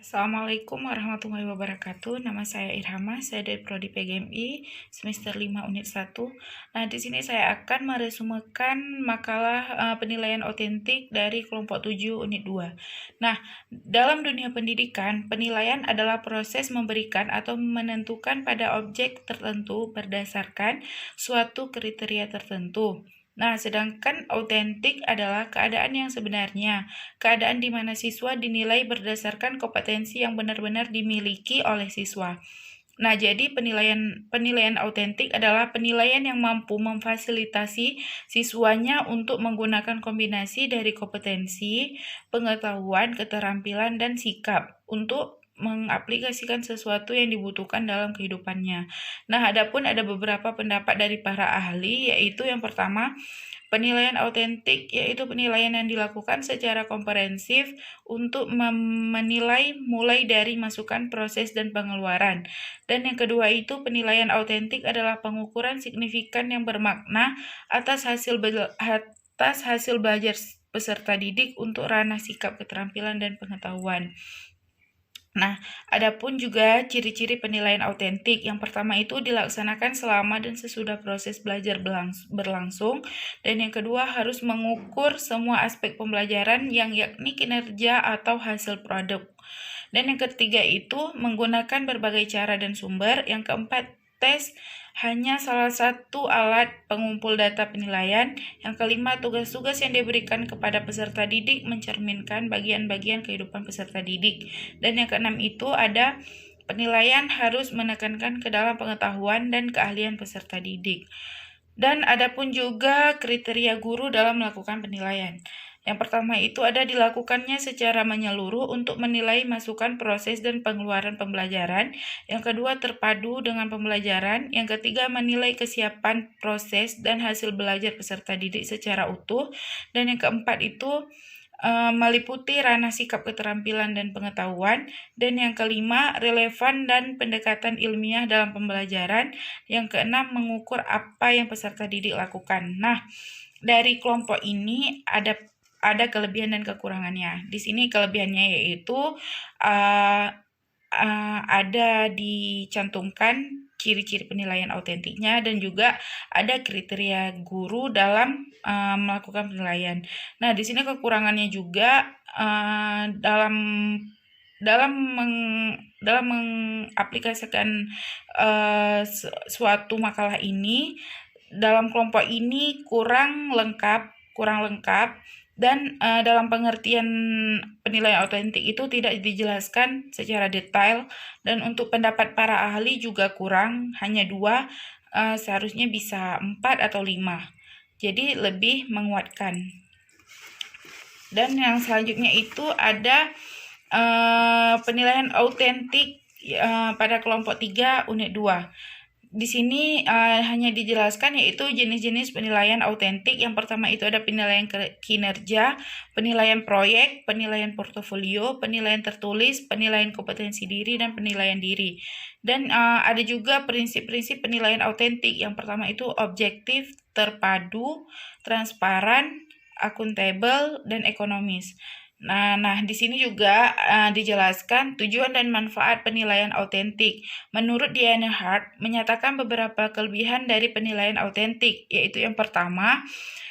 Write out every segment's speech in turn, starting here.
Assalamualaikum warahmatullahi wabarakatuh. Nama saya Irhama, saya dari Prodi PGMI semester 5 unit 1. Nah, di sini saya akan meresumekan makalah penilaian otentik dari kelompok 7 unit 2. Nah, dalam dunia pendidikan, penilaian adalah proses memberikan atau menentukan pada objek tertentu berdasarkan suatu kriteria tertentu. Nah, sedangkan autentik adalah keadaan yang sebenarnya, keadaan di mana siswa dinilai berdasarkan kompetensi yang benar-benar dimiliki oleh siswa. Nah, jadi penilaian autentik adalah penilaian yang mampu memfasilitasi siswanya untuk menggunakan kombinasi dari kompetensi, pengetahuan, keterampilan, dan sikap untuk mengaplikasikan sesuatu yang dibutuhkan dalam kehidupannya. Nah, adapun ada beberapa pendapat dari para ahli, yaitu yang pertama, penilaian autentik yaitu penilaian yang dilakukan secara komprehensif untuk menilai mulai dari masukan, proses, dan pengeluaran. Dan yang kedua itu penilaian autentik adalah pengukuran signifikan yang bermakna atas hasil belajar peserta didik untuk ranah sikap, keterampilan, dan pengetahuan. Nah, adapun juga ciri-ciri penilaian autentik. Yang pertama itu dilaksanakan selama dan sesudah proses belajar berlangsung. Dan yang kedua harus mengukur semua aspek pembelajaran yang yakni kinerja atau hasil produk. Dan yang ketiga itu menggunakan berbagai cara dan sumber. Yang keempat, tes hanya salah satu alat pengumpul data penilaian. Yang kelima, tugas-tugas yang diberikan kepada peserta didik mencerminkan bagian-bagian kehidupan peserta didik. Dan yang keenam itu ada penilaian harus menekankan ke dalam pengetahuan dan keahlian peserta didik. Dan ada pun juga kriteria guru dalam melakukan penilaian. Yang pertama itu ada dilakukannya secara menyeluruh untuk menilai masukan, proses, dan pengeluaran pembelajaran. Yang kedua terpadu dengan pembelajaran. Yang ketiga menilai kesiapan proses dan hasil belajar peserta didik secara utuh. Dan yang keempat itu meliputi ranah sikap, keterampilan, dan pengetahuan. Dan yang kelima, relevan dan pendekatan ilmiah dalam pembelajaran. Yang keenam, mengukur apa yang peserta didik lakukan. Nah, dari kelompok ini ada kelebihan dan kekurangannya. Di sini kelebihannya yaitu ada dicantumkan ciri-ciri penilaian autentiknya dan juga ada kriteria guru dalam melakukan penilaian. Nah, di sini kekurangannya juga dalam mengaplikasikan suatu makalah ini dalam kelompok ini kurang lengkap dan dalam pengertian penilaian autentik itu tidak dijelaskan secara detail, dan untuk pendapat para ahli juga kurang, hanya 2, seharusnya bisa 4 atau 5, jadi lebih menguatkan. Dan yang selanjutnya itu ada penilaian autentik pada kelompok 3 unit 2. Di sini hanya dijelaskan yaitu jenis-jenis penilaian autentik. Yang pertama itu ada penilaian kinerja, penilaian proyek, penilaian portofolio, penilaian tertulis, penilaian kompetensi diri, dan penilaian diri. Dan ada juga prinsip-prinsip penilaian autentik. Yang pertama itu objektif, terpadu, transparan, akuntabel, dan ekonomis. Nah, di sini juga dijelaskan tujuan dan manfaat penilaian autentik. Menurut Diana Hart, menyatakan beberapa kelebihan dari penilaian autentik, yaitu yang pertama,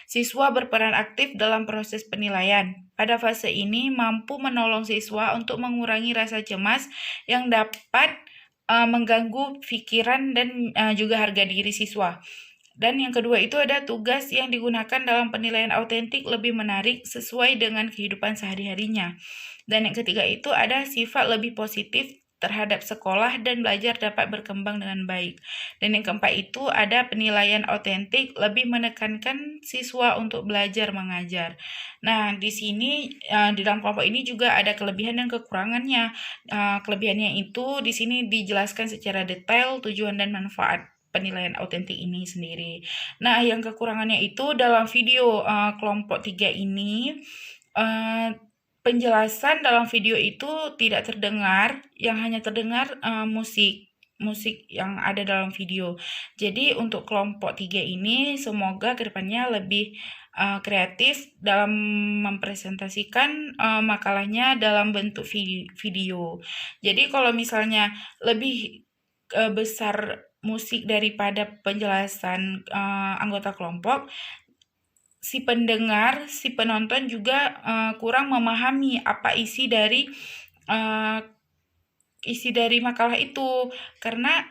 siswa berperan aktif dalam proses penilaian. Pada fase ini mampu menolong siswa untuk mengurangi rasa cemas yang dapat mengganggu pikiran dan juga harga diri siswa. Dan yang kedua itu ada tugas yang digunakan dalam penilaian autentik lebih menarik sesuai dengan kehidupan sehari-harinya. Dan yang ketiga itu ada sifat lebih positif terhadap sekolah dan belajar dapat berkembang dengan baik. Dan yang keempat itu ada penilaian autentik lebih menekankan siswa untuk belajar mengajar. Nah, di sini di dalam kelompok ini juga ada kelebihan dan kekurangannya. Kelebihannya itu di sini dijelaskan secara detail tujuan dan manfaat penilaian autentik ini sendiri. Nah, yang kekurangannya itu dalam video kelompok 3 ini penjelasan dalam video itu tidak terdengar, yang hanya terdengar musik musik yang ada dalam video. Jadi untuk kelompok 3 ini semoga kedepannya lebih kreatif dalam mempresentasikan makalahnya dalam bentuk video. Jadi kalau misalnya lebih besar musik daripada penjelasan anggota kelompok, si pendengar, si penonton juga kurang memahami apa isi dari makalah itu, karena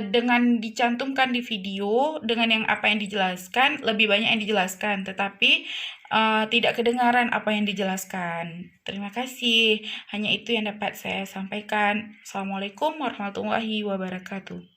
dengan dicantumkan di video dengan yang apa yang dijelaskan lebih banyak yang dijelaskan, tetapi tidak kedengaran apa yang dijelaskan. Terima kasih, hanya itu yang dapat saya sampaikan. Assalamualaikum warahmatullahi wabarakatuh.